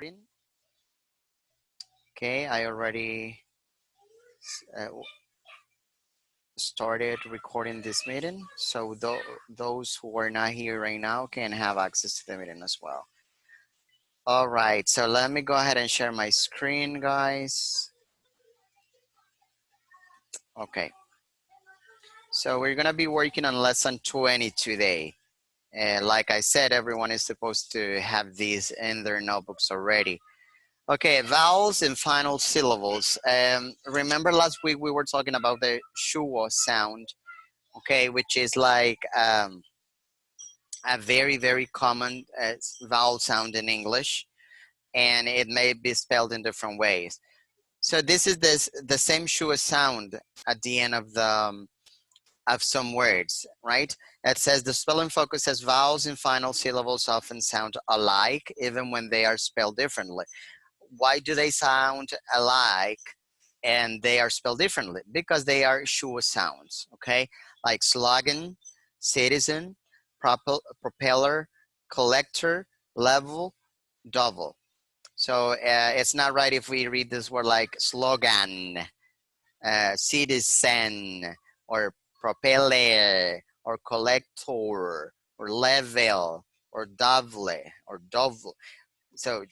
recording. Okay, I already uh, started recording this meeting, so those who are not here right now can have access to the meeting as well. All right, so let me go ahead and share my screen, guys. Okay, so we're gonna be working on lesson 20 today. Like I said, everyone is supposed to have these in their notebooks already. Okay, vowels and final syllables. Remember last week we were talking about the shuo sound, okay, which is like a very, very common vowel sound in English, and it may be spelled in different ways. So this is the same shuo sound at the end of some words, right? It says the spelling focus says vowels and final syllables often sound alike, even when they are spelled differently. Why do they sound alike and they are spelled differently? Because they are shuo sounds, okay? Like slogan, citizen, propeller, collector, level, double. So it's not right if we read this word like slogan, citizen, or propeller, or collector, or level, or double. So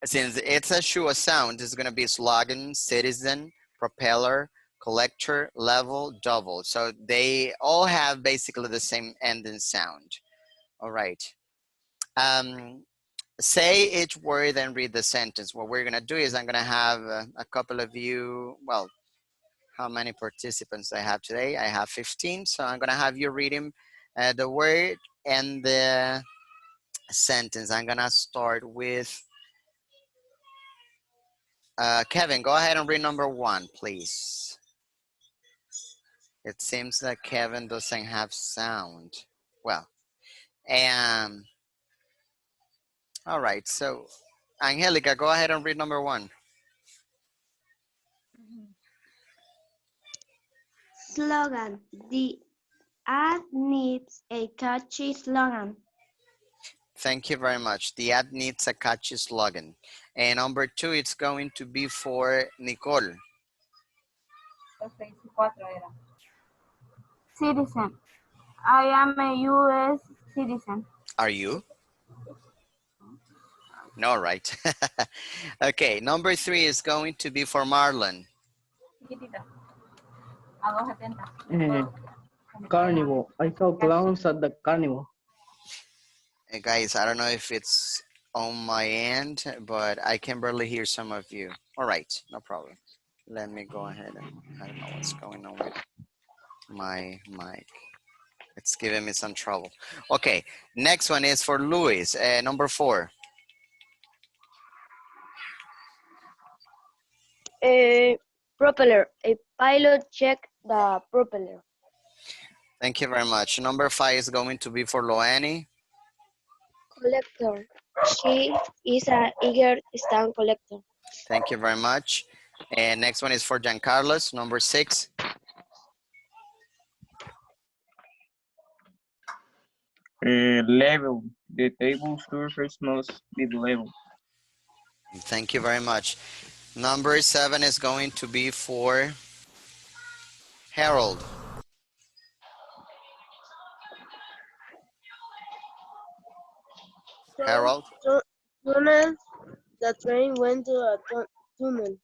since it's a shuo sound, it's going to be slogan, citizen, propeller, collector, level, double. So they all have basically the same ending sound. All right. Say each word and read the sentence. What we're going to do is I'm going to have a couple of you, well, how many participants I have today? I have 15. So I'm going to have you reading the word and the sentence. I'm going to start with Kevin. Go ahead and read number 1, please. It seems that Kevin doesn't have sound. Well, and all right. So Angelica, go ahead and read number 1. Slogan. The ad needs a catchy slogan. Thank you very much. The ad needs a catchy slogan. And number 2, it's going to be for Nicole. Citizen. I am a U.S. citizen. Are you? No, right. Okay, number 3 is going to be for Marlon. Carnival. I saw clowns at the carnival. Hey guys, I don't know if it's on my end, but I can barely hear some of you. All right, no problem. Let me go ahead and I don't know what's going on with my mic. It's giving me some trouble. Okay, next one is for Luis, number 4. A propeller. A pilot check the propeller. Thank you very much. Number 5 is going to be for Loani. Collector. She is an eager stamp collector. Thank you very much. And next one is for Giancarlos, number 6. Level. The table surface must be level. Thank you very much. Number 7 is going to be for Harold. Harold. Tunnel. The train went to a tunnel.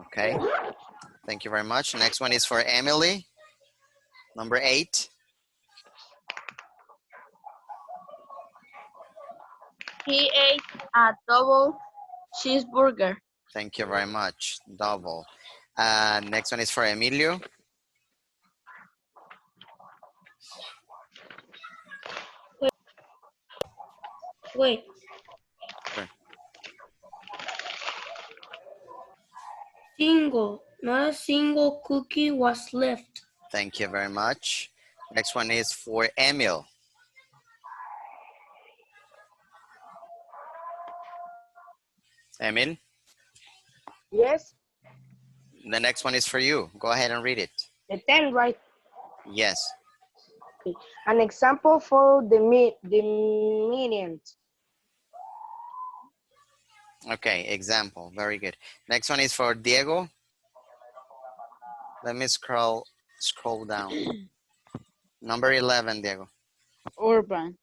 Okay. Thank you very much. Next one is for Emily. Number 8. He ate a double cheeseburger. Thank you very much. Double. Next one is for Emilio. Wait. Sure. Not a single cookie was left. Thank you very much. Next one is for Emil. Emil. Yes. The next one is for you. Go ahead and read it. The 10, right? Yes. An example for the medians. Okay, example. Very good. Next one is for Diego. Let me scroll down. Number 11, Diego. Urban.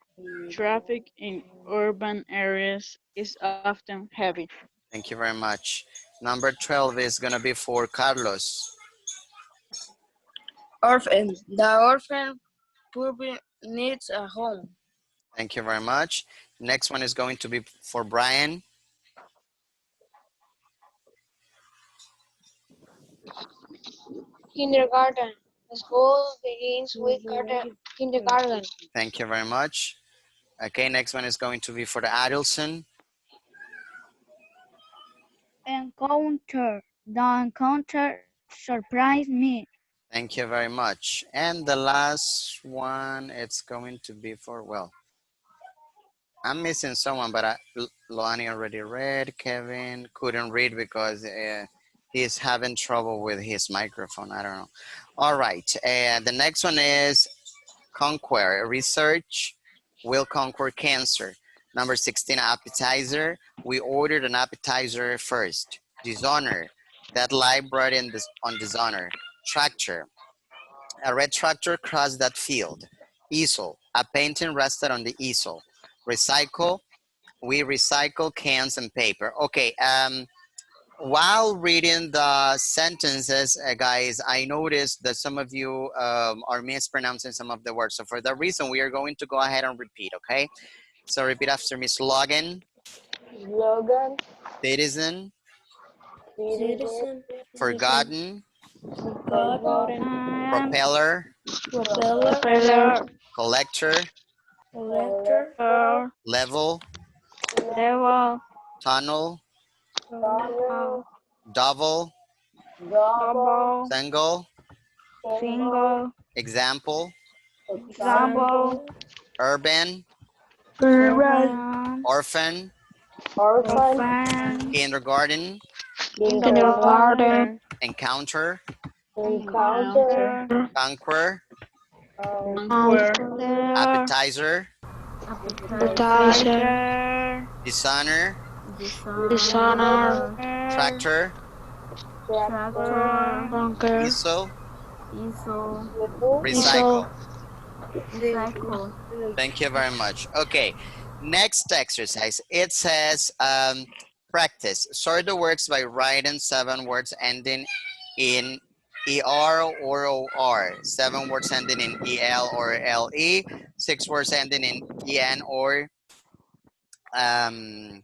Traffic in urban areas is often heavy. Thank you very much. Number 12 is going to be for Carlos. Orphan. The orphan puppy needs a home. Thank you very much. Next one is going to be for Brian. Kindergarten. The school begins with kindergarten. Thank you very much. Okay, next one is going to be for the Adelson. Encounter. The encounter surprised me. Thank you very much. And the last one, it's going to be for, well, I'm missing someone, but Loani already read. Kevin couldn't read because he's having trouble with his microphone. I don't know. All right. The next one is conquer. Research will conquer cancer. Number 16, appetizer. We ordered an appetizer first. Dishonor. That light brought in this on dishonor. Tractor. A red tractor crossed that field. Easel. A painting rested on the easel. Recycle. We recycle cans and paper. Okay. While reading the sentences, guys, I noticed that some of you are mispronouncing some of the words. So for that reason, we are going to go ahead and repeat, okay? So repeat after me. Slogan, Slogan. citizen, Citizen. forgotten, Forgotten. propeller, Propeller. collector, Collector. level, Level. tunnel, Tunnel. double, Double. single, Single. example, Example. urban, Urban. orphan, Orphan. kindergarten, Kindergarten. encounter, Encounter. conquer, Appetizer. appetizer, Appetizer. dishonor, Dishonor. tractor, Tractor. easel, Easel. recycle. Recycle. Thank you very much. Okay, next exercise. It says practice. Sort the words by writing 7 words ending in ER or OR. 7 words ending in EL or LE. 6 words ending in EN or AN.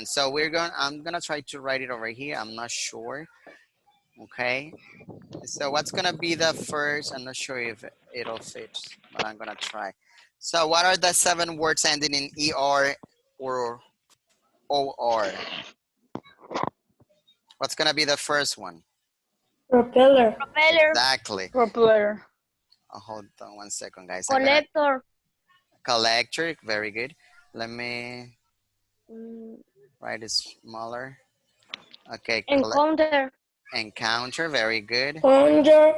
So I'm gonna try to write it over here. I'm not sure. Okay. So what's gonna be the first? I'm not sure if it'll fit, but I'm gonna try. So what are the 7 words ending in ER or OR? What's gonna be the first one? Propeller. Exactly. Propeller. Oh, hold on 1 second, guys. Collector. Collector, very good. Let me write it smaller. Okay. Encounter. Encounter, very good. Conjure.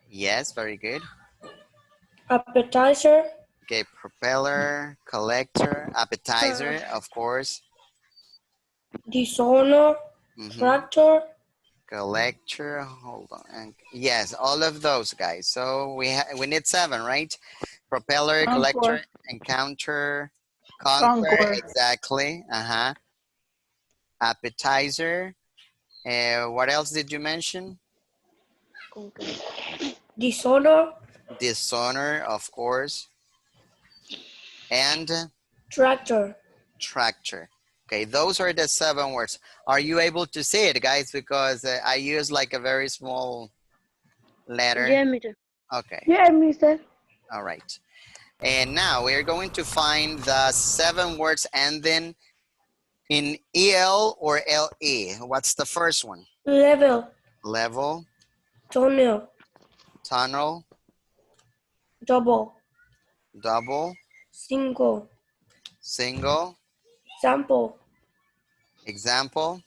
Yes, very good. Appetizer. Okay, propeller, collector, appetizer, of course. Dishonor. Mhm. Tractor. Collector, hold on. And yes, all of those guys. So we need 7, right? Propeller, Conquer. collector, encounter, conquer, exactly. Appetizer. What else did you mention? Dishonor. Dishonor, of course. And Tractor. tractor. Okay, those are the 7 words. Are you able to see it, guys? Because I use like a very small letter. Yeah, mister. Okay. Yeah, mister. All right. And now we're going to find the 7 words ending in EL or LE. What's the first one? Level. Level, Tunnel. tunnel, Double. double, Single. single, Sample. example.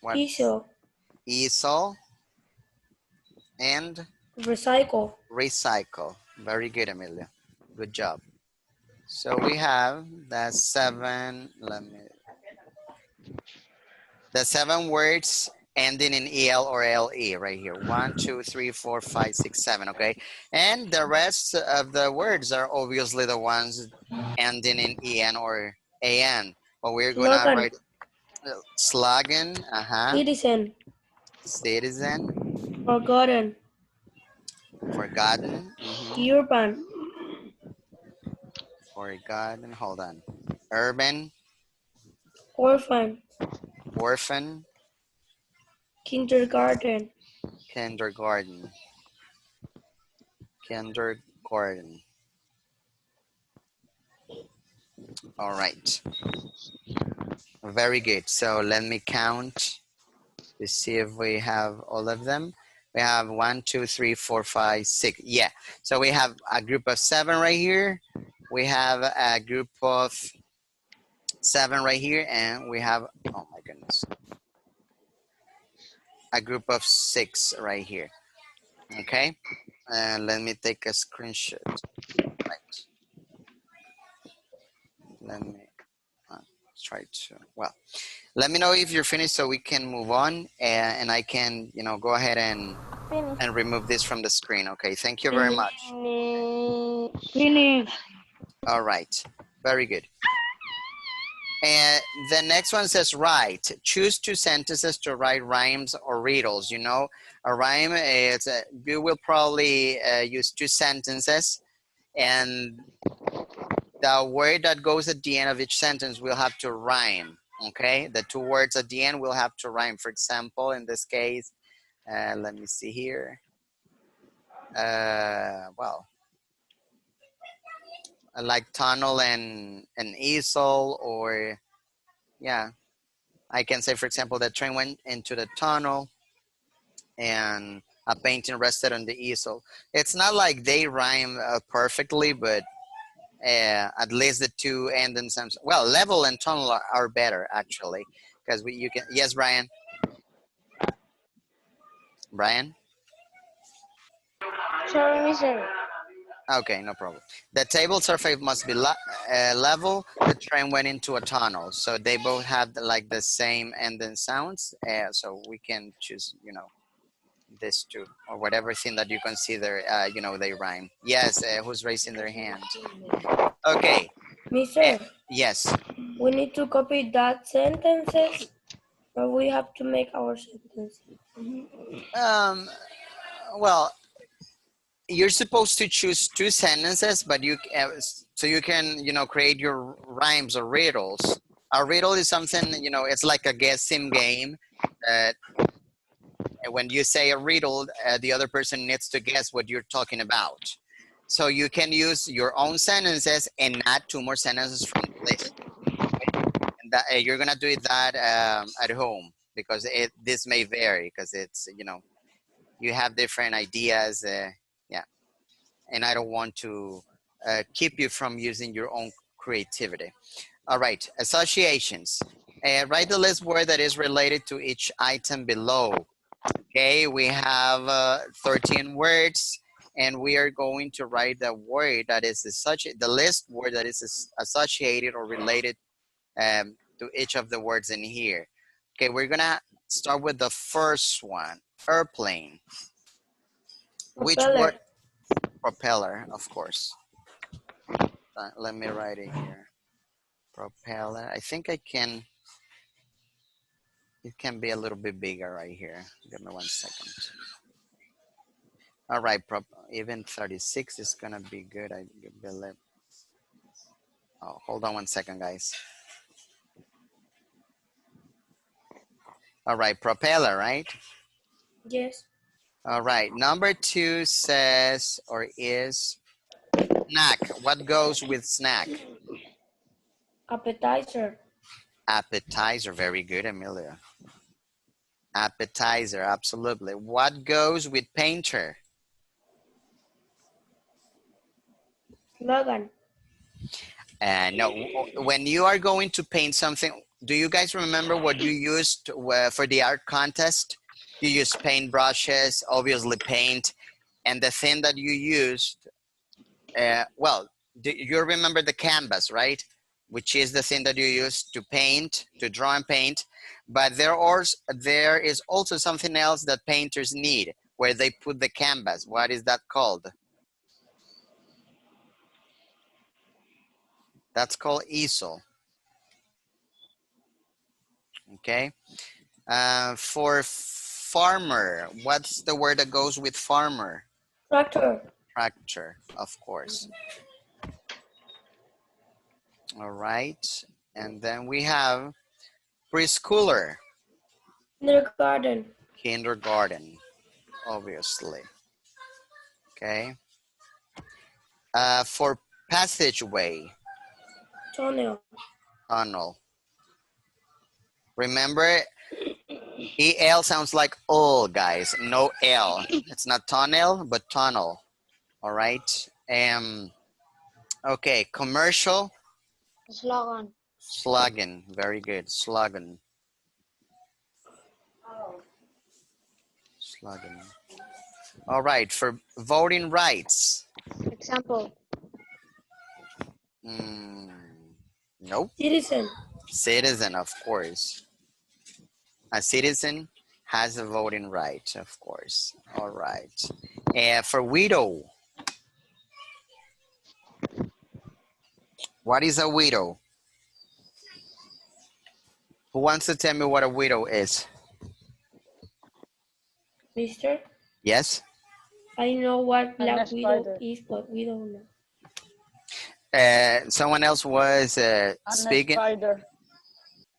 What? Easel. Easel and Recycle. recycle. Very good, Amelia. Good job. So we have the seven words ending in EL or LE right here. 1, 2, 3, 4, 5, 6, 7. Okay. And the rest of the words are obviously the ones ending in EN or AN. But we're going to Slogan. write slogan, Citizen. citizen, Forgotten. forgotten, Urban. forgotten, hold on. Urban, Orphan. orphan, Kindergarten. kindergarten, kindergarten. All right. Very good. So let me count to see if we have all of them. We have 1, 2, 3, 4, 5, 6. Yeah. So we have a group of 7 right here. We have a group of 7 right here. And we have, oh my goodness, a group of 6 right here. Okay. And let me take a screenshot. Right. Let me try to, well, let me know if you're finished so we can move on and I can, go ahead and remove this from the screen. Okay, thank you very much. Finish. All right, very good. And the next one says write. Choose 2 sentences to write rhymes or riddles. You know, a rhyme is, you will probably use 2 sentences and the word that goes at the end of each sentence will have to rhyme. Okay, the 2 words at the end will have to rhyme. For example, in this case, let me see here. Well, like tunnel and easel, or yeah, I can say, for example, the train went into the tunnel and a painting rested on the easel. It's not like they rhyme perfectly, but at least the 2 end in some, well, level and tunnel are better actually, because you can, yes, Brian? Sorry, mister. Okay, no problem. The table surface must be level. The train went into a tunnel, so they both have like the same ending sounds. So we can choose, this 2 or whatever thing that you consider, they rhyme. Yes, who's raising their hand? Okay. Mister, Yes. we need to copy that sentences or we have to make our sentence. Well, you're supposed to choose 2 sentences, but so you can, create your rhymes or riddles. A riddle is something, it's like a guessing game. When you say a riddle, the other person needs to guess what you're talking about. So you can use your own sentences and add 2 more sentences from the list. Okay? And that, you're gonna do that at home, because this may vary, because it's, you have different ideas. Yeah, and I don't want to keep you from using your own creativity. All right, associations. Write the list word that is related to each item below. Okay, we have 13 words, and we are going to write the word that is the list word that is associated or related to each of the words in here. Okay, we're gonna start with the first one, airplane. Which word? Propeller, of course. Let me write it here. Propeller. I think I can. It can be a little bit bigger right here. Give me 1 second. All right, even 36 is gonna be good, I believe. Oh, hold on 1 second, guys. All right, propeller, right? Yes. All right, number 2 says or is snack. What goes with snack? Appetizer. Appetizer, very good, Amelia. Appetizer, absolutely. What goes with painter? Slogan. No, when you are going to paint something, do you guys remember what you used for the art contest? You used paint brushes, obviously paint, and the thing that you used, well, you remember the canvas, right? Which is the thing that you use to paint, to draw and paint. But there is also something else that painters need, where they put the canvas. What is that called? That's called easel. Okay. For farmer, what's the word that goes with farmer? Tractor. Tractor, of course. All right. And then we have preschooler. Kindergarten. Kindergarten, obviously. Okay. For passageway, Tunnel. tunnel. Remember, EL sounds like all, guys. No L. It's not tunnel, but tunnel. All right. Okay. Commercial. Slogan. Slogan. Very good. Slogan. Slogan. All right. For voting rights. Example. Nope. Citizen. Citizen, of course. A citizen has a voting right, of course. All right. And for widow. What is a widow? Who wants to tell me what a widow is? Mister, Yes? I know what Black Widow spider. is, but we don't know. Someone else was And a speaking. spider.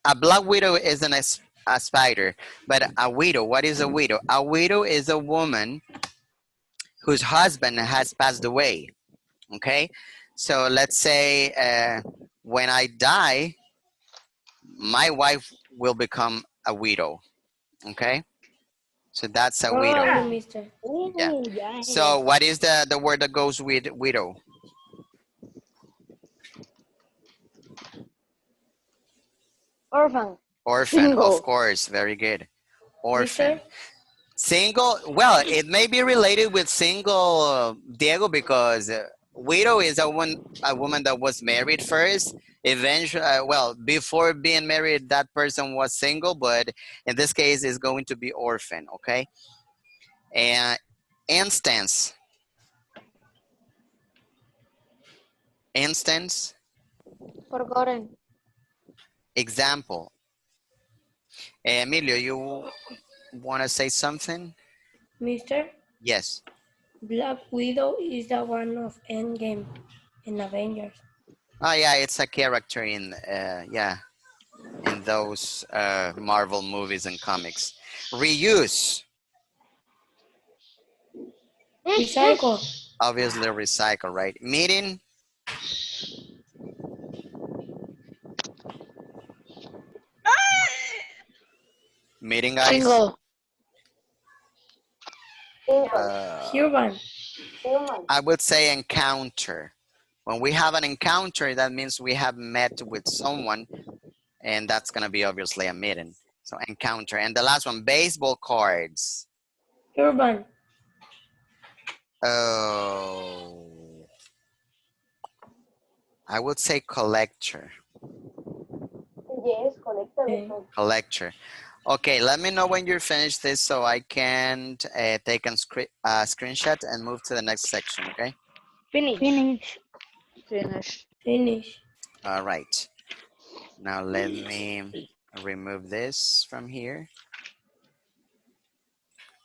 A black widow isn't a spider, but a widow, what is a widow? A widow is a woman whose husband has passed away, okay? So let's say when I die, my wife will become a widow, okay? So that's a widow. Oh, Mister. Yeah. So what is the word that goes with widow? Orphan. Orphan, Single. of course. Very good. Orphan. Mister, Single, well, it may be related with single, Diego, because widow is a woman that was married first. Eventually, well, before being married, that person was single, but in this case, it's going to be orphan, okay? And instance. Instance, Forgotten. example. Emilio, you want to say something? Mister, Yes. Black Widow is the one of Endgame in Avengers. Oh yeah, it's a character in in those Marvel movies and comics. Reuse, Recycle. obviously recycle, right? Meeting, meeting, guys. Single. Human. I would say encounter. When we have an encounter, that means we have met with someone, and that's gonna be obviously a meeting. So encounter. And the last one, baseball cards. Urban. Oh, I would say collector. Okay. Collector. Okay, let me know when you're finished this so I can take a screenshot and move to the next section, okay? Finish. Finish. Finish. Finish. All right. Now let me remove this from here.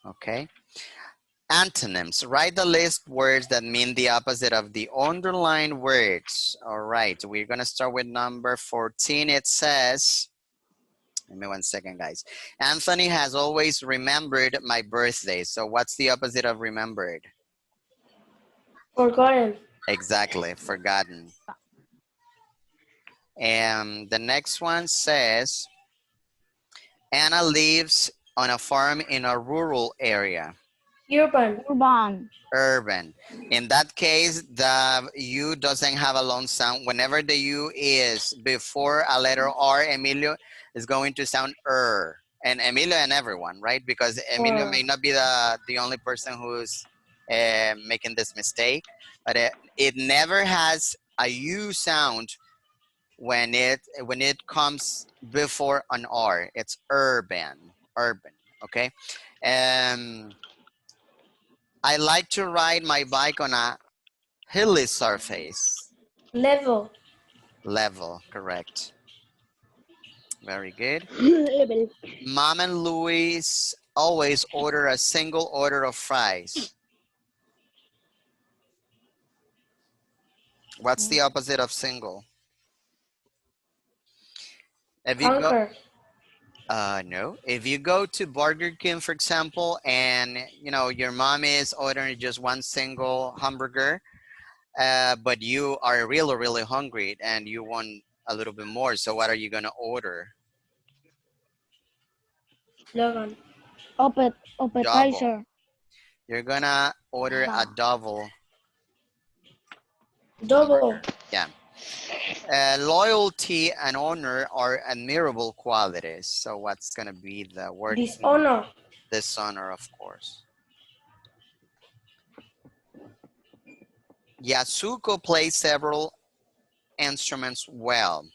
Okay. Antonyms. Write the list words that mean the opposite of the underlined words. All right, we're gonna start with number 14. It says, give me 1 second, guys. Anthony has always remembered my birthday. So what's the opposite of remembered? Forgotten. Exactly, forgotten. And the next one says, Anna lives on a farm in a rural area. Urban. Urban. Urban. In that case, the U doesn't have a long sound. Whenever the U is before a letter R, Emilio is going to sound and Emilio and everyone, right? Because Emilio may not be the only person who's making this mistake, but it never has a U sound when it comes before an R. It's urban, okay? I like to ride my bike on a hilly surface. Level. Level, correct. Very good. Level. Mom and Louis always order a single order of fries. What's the opposite of single? If you go, no. If you go to Burger King, for example, and you know your mom is ordering just one single hamburger, but you are really, really hungry and you want a little bit more. So what are you gonna order? Logan. Appetizer. You're gonna order a double. Double. Yeah. Loyalty and honor are admirable qualities. So what's gonna be the word? Dishonor. Dishonor, of course. Yasuko plays several instruments well.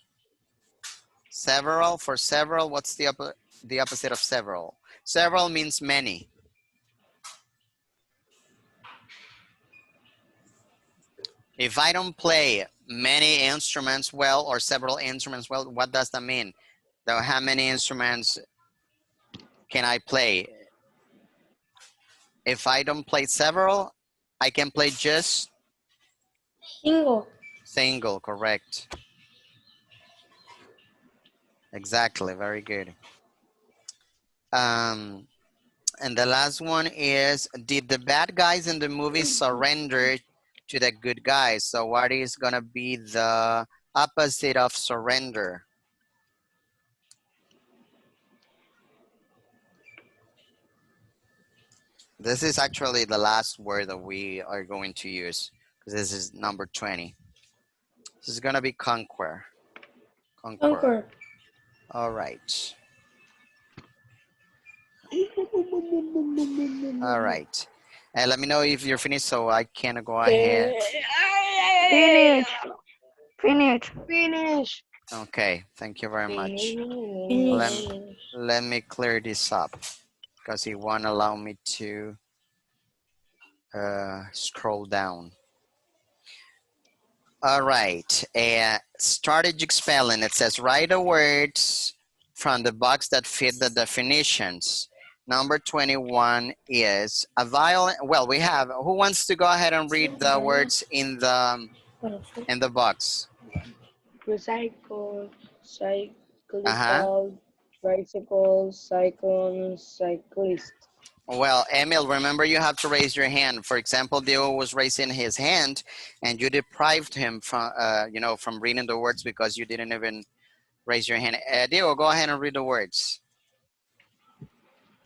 Several, for several, what's the opposite of several? Several means many. If I don't play many instruments well or several instruments well, what does that mean? Though how many instruments can I play? If I don't play several, I can play just Single. single, correct. Exactly, very good. And the last one is, did the bad guys in the movie surrender to the good guys? So what is gonna be the opposite of surrender? This is actually the last word that we are going to use because this is number 20. This is gonna be conquer. Conquer. All right. All right. And let me know if you're finished so I can go ahead. Finish. Finish. Finish. Okay, thank you very much. Finish. Let me clear this up because it won't allow me to scroll down. All right, strategic spelling. It says write the words from the box that fit the definitions. Number 21 is a violent, well, we have, who wants to go ahead and read the words in the box? Recycle, cyclical, Uh-huh. tricycle, cyclone, cyclist. Well, Emil, remember you have to raise your hand. For example, Diego was raising his hand and you deprived him from, from reading the words because you didn't even raise your hand. Diego, go ahead and read the words.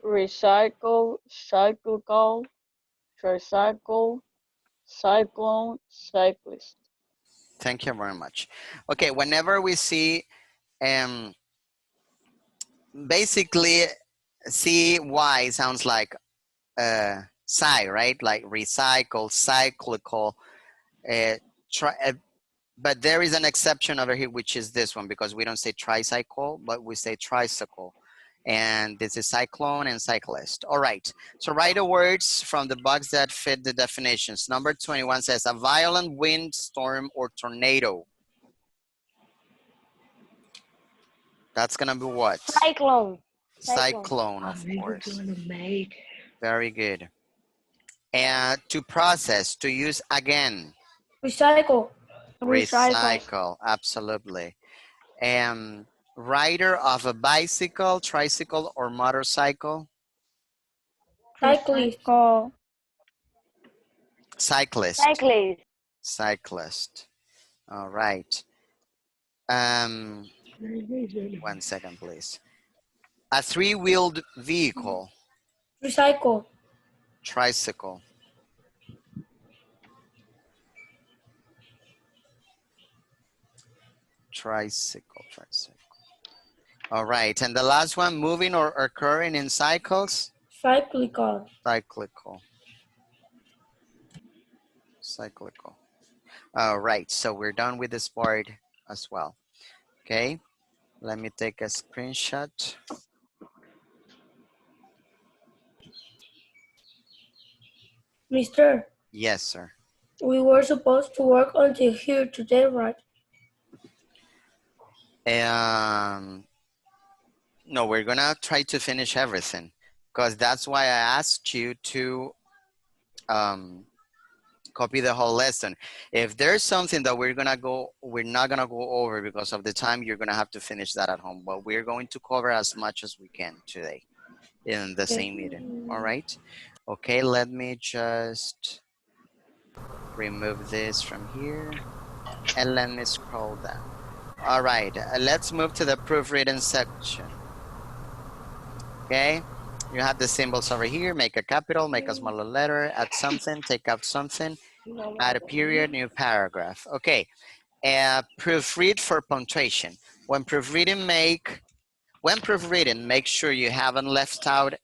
Recycle, cyclical, tricycle, cyclone, cyclist. Thank you very much. Okay, whenever we see, basically, CY sounds like sci, right? Like recycle, cyclical, but there is an exception over here, which is this one, because we don't say tricycle, but we say tricycle. And this is cyclone and cyclist. All right, so write the words from the box that fit the definitions. Number 21 says a violent wind, storm, or tornado. That's gonna be what? Cyclone. Cyclone, of course. Very good. And to process, to use again. Recycle. Recycle, absolutely. Rider of a bicycle, tricycle, or motorcycle? Cyclist. Cyclist. Cyclist. Cyclist. All right. 1 second, please. A three-wheeled vehicle. Recycle. Tricycle. Tricycle. All right, and the last one, moving or occurring in cycles? Cyclical. Cyclical. All right, so we're done with this part as well. Okay, let me take a screenshot. Mister, Yes, sir. we were supposed to work until here today, right? No, we're gonna try to finish everything because that's why I asked you to copy the whole lesson. If there's something that we're not gonna go over because of the time, you're gonna have to finish that at home. But we're going to cover as much as we can today in the same meeting. All right. Okay, let me just remove this from here and let me scroll down. All right, let's move to the proofreading section. Okay, you have the symbols over here. Make a capital, make a smaller letter, add something, take out something, add a period, new paragraph. Okay, proofread for punctuation. When proofreading, make sure you haven't left out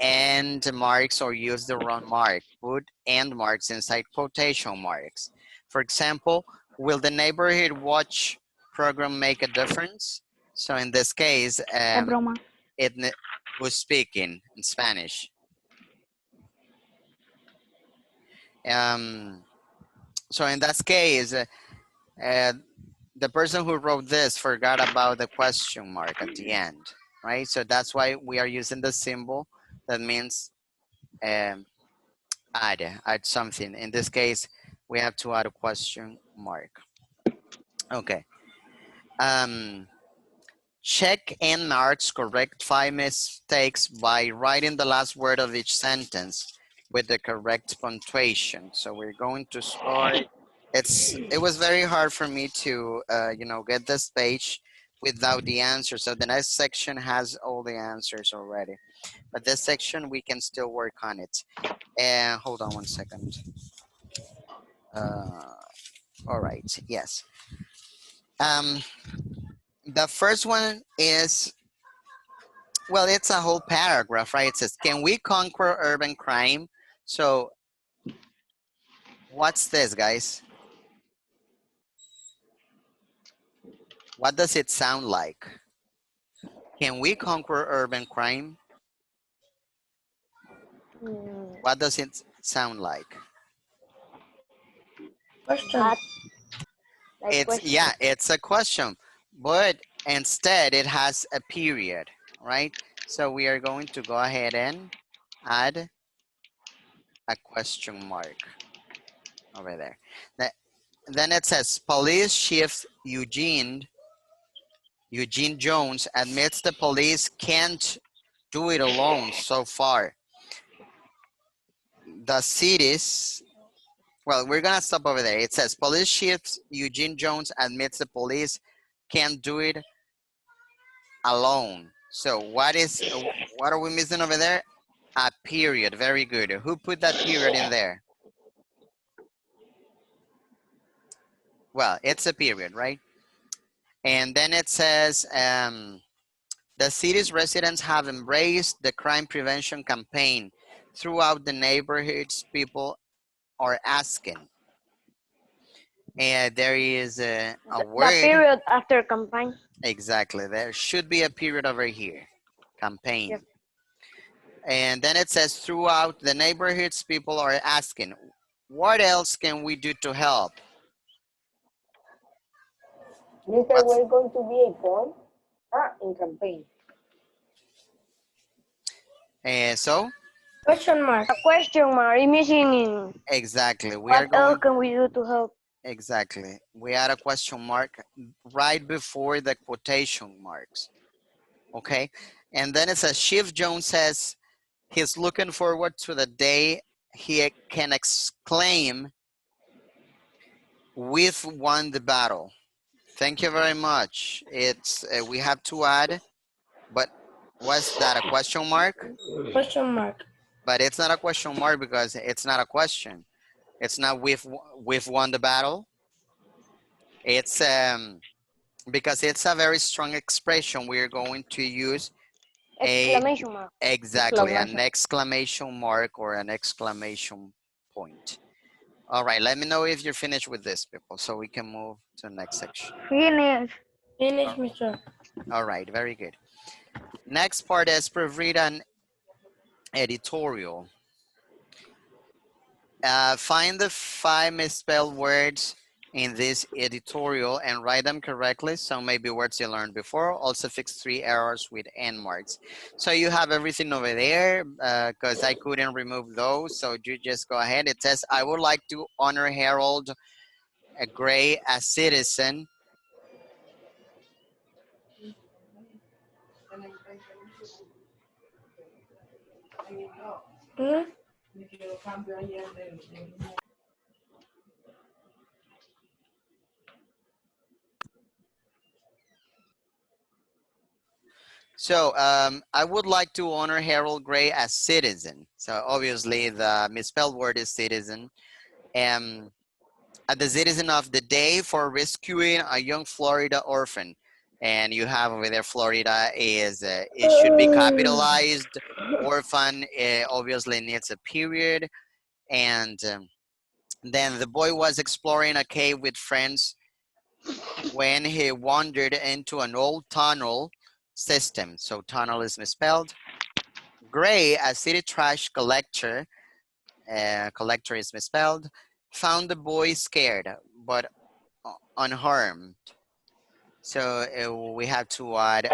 end marks or use the wrong mark. Put end marks inside quotation marks. For example, will the neighborhood watch program make a difference? So in this case, Es broma. who's speaking in Spanish? So in that case, the person who wrote this forgot about the question mark at the end, right? So that's why we are using the symbol that means add something. In this case, we have to add a question mark. Okay. Check end marks, correct 5 mistakes by writing the last word of each sentence with the correct punctuation. So we're going to start. It was very hard for me to, get this page without the answer. So the next section has all the answers already. But this section, we can still work on it. And hold on one second. All right, yes. The first one is, well, it's a whole paragraph, right? It says, can we conquer urban crime? So what's this, guys? What does it sound like? Can we conquer urban crime? What does it sound like? Question. It's a question, but instead it has a period, right? So we are going to go ahead and add a question mark over there. Then it says, police chief Eugene Jones admits the police can't do it alone so far. The cities, well, we're gonna stop over there. It says, police chief Eugene Jones admits the police can't do it alone. So what are we missing over there? A period, very good. Who put that period in there? Well, it's a period, right? And then it says, the city's residents have embraced the crime prevention campaign. Throughout the neighborhoods, people are asking. And there is a word. The period after campaign. Exactly, there should be a period over here, campaign. Yep. And then it says, throughout the neighborhoods, people are asking, what else can we do to help? Mister, we're going to be a point in campaign. So? Question mark. A question mark. Missing. Exactly. What else can we do to help? Exactly. We add a question mark right before the quotation marks. Okay. And then it says, Chief Jones says he's looking forward to the day he can exclaim, we've won the battle. Thank you very much. It's we have to add, but was that a question mark? Question mark. But it's not a question mark because it's not a question. It's not we've won the battle. It's because it's a very strong expression. We're going to use exclamation mark. Exactly, an exclamation mark or an exclamation point. All right, let me know if you're finished with this, people, so we can move to the next section. Finish. Finish, Mr. All right, very good. Next part is proofread an editorial. Find the 5 misspelled words in this editorial and write them correctly. Some may be words you learned before. Also fix 3 errors with end marks. So you have everything over there because I couldn't remove those. So you just go ahead. It says, I would like to honor Harold Gray as citizen. Hmm? So I would like to honor Harold Gray as citizen. So obviously the misspelled word is citizen. At the citizen of the day for rescuing a young Florida orphan. And you have over there, Florida is, it should be capitalized. Orphan obviously needs a period. And then the boy was exploring a cave with friends when he wandered into an old tunnel system. So tunnel is misspelled. Gray, a city trash collector, collector is misspelled, found the boy scared but unharmed. So we have to add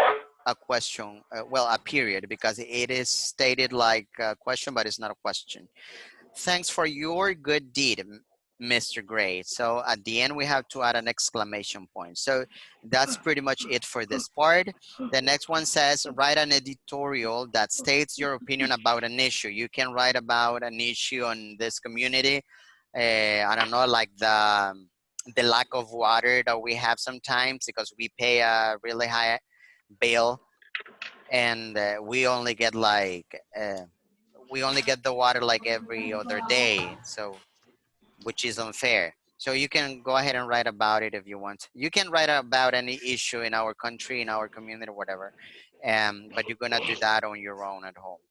a question, well, a period, because it is stated like a question, but it's not a question. Thanks for your good deed, Mr. Gray. So at the end, we have to add an exclamation point. So that's pretty much it for this part. The next one says, write an editorial that states your opinion about an issue. You can write about an issue on this community. I don't know, like the lack of water that we have sometimes because we pay a really high bill and we only get like, we only get the water like every other day, so which is unfair. So you can go ahead and write about it if you want. You can write about any issue in our country, in our community, whatever. But you're gonna do that on your own at home.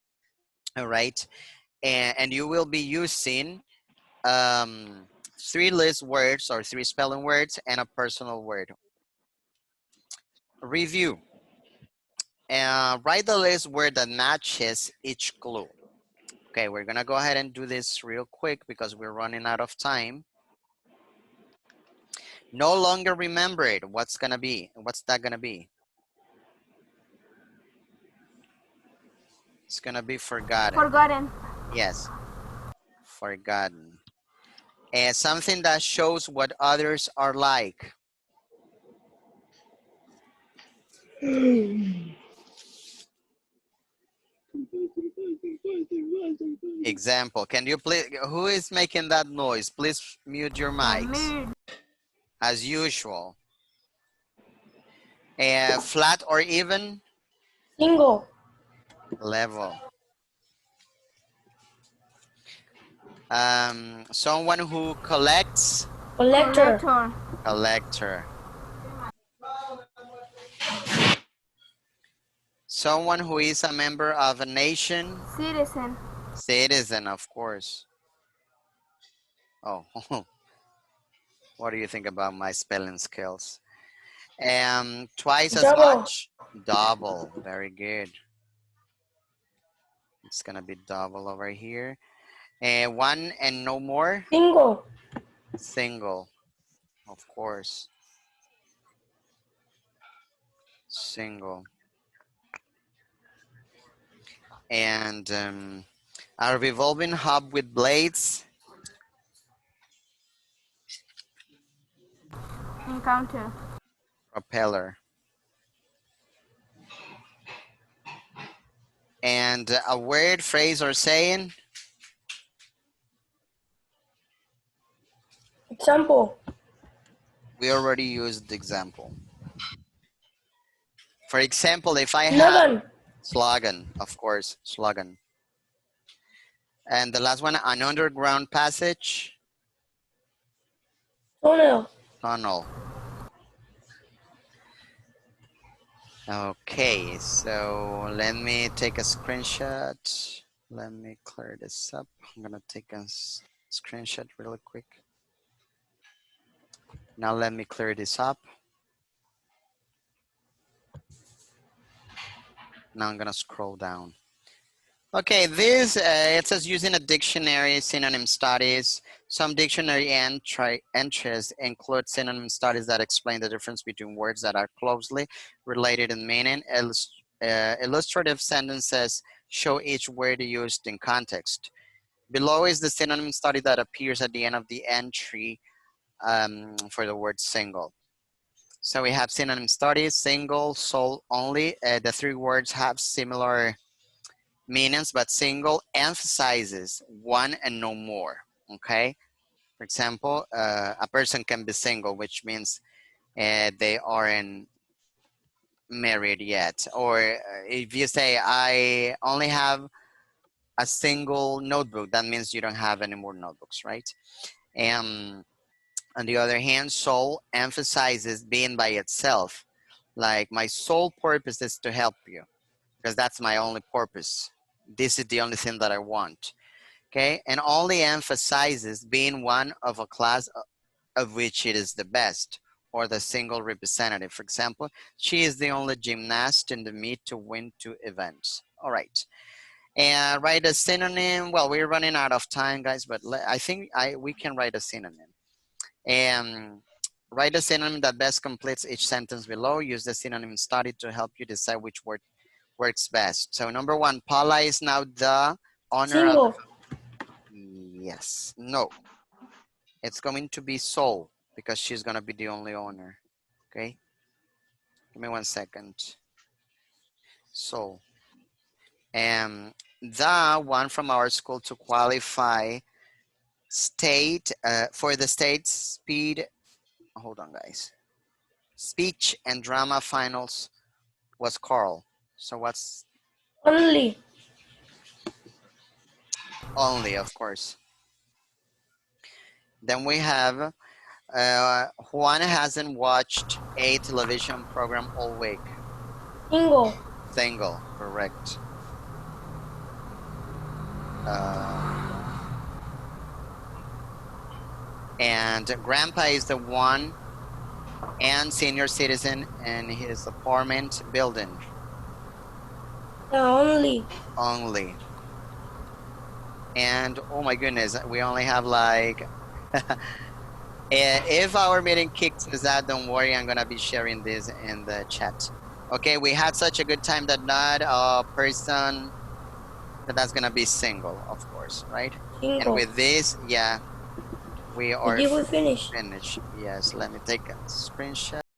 All right, and you will be using 3 list words or 3 spelling words and a personal word. Review. Write the list word that matches each clue. Okay, we're gonna go ahead and do this real quick because we're running out of time. No longer remember it. What's gonna be? What's that gonna be? It's gonna be forgotten. Forgotten. Yes, forgotten. And something that shows what others are like. Example, can you please, who is making that noise? Please mute your mics. As usual. Flat or even? Single. Level. Someone who collects? Collector. Collector. Someone who is a member of a nation? Citizen. Citizen, of course. Oh, what do you think about my spelling skills? Twice as Double. much? Double, very good. It's gonna be double over here. One and no more? Single. Single, of course. Single. And a revolving hub with blades? Encounter. Propeller. And a word, phrase, or saying? Example. We already used the example. For example, if I have Slogan. slogan, of course, slogan. And the last one, an underground passage? Tunnel. Tunnel. Okay, so let me take a screenshot. Let me clear this up. I'm gonna take a screenshot really quick. Now let me clear this up. Now I'm gonna scroll down. Okay, this, it says using a dictionary, synonym studies. Some dictionary entries include synonym studies that explain the difference between words that are closely related in meaning. Illustrative sentences show each word used in context. Below is the synonym study that appears at the end of the entry for the word single. So we have synonym studies, single, sole, only. The three words have similar meanings, but single emphasizes one and no more, okay? For example, a person can be single, which means they aren't married yet. Or if you say, I only have a single notebook, that means you don't have any more notebooks, right? And on the other hand, sole emphasizes being by itself. Like, my sole purpose is to help you because that's my only purpose. This is the only thing that I want, okay? And only emphasizes being one of a class of which it is the best, or the single representative. For example, she is the only gymnast in the meet to win 2 events. All right. And write a synonym. Well, we're running out of time, guys, but I think we can write a synonym. And write a synonym that best completes each sentence below. Use the synonym study to help you decide which word works best. So number 1, Paula is now the owner Single. of, yes, no. It's going to be sole because she's gonna be the only owner, okay? Give me 1 second. Sole. And the one from our school to qualify state, for the state speed, hold on guys. Speech and drama finals was Carl. So what's Only. only, of course. Then we have Juan hasn't watched a television program all week. Single. Single, correct. And grandpa is the one and senior citizen in his apartment building. Only. Only. And oh my goodness, we only have like, if our meeting kicks us out, don't worry, I'm gonna be sharing this in the chat. Okay, we had such a good time that not a person that's gonna be single, of course, right? Single. And with this, yeah, we are Did we finish? finished. Yes, let me take a screenshot.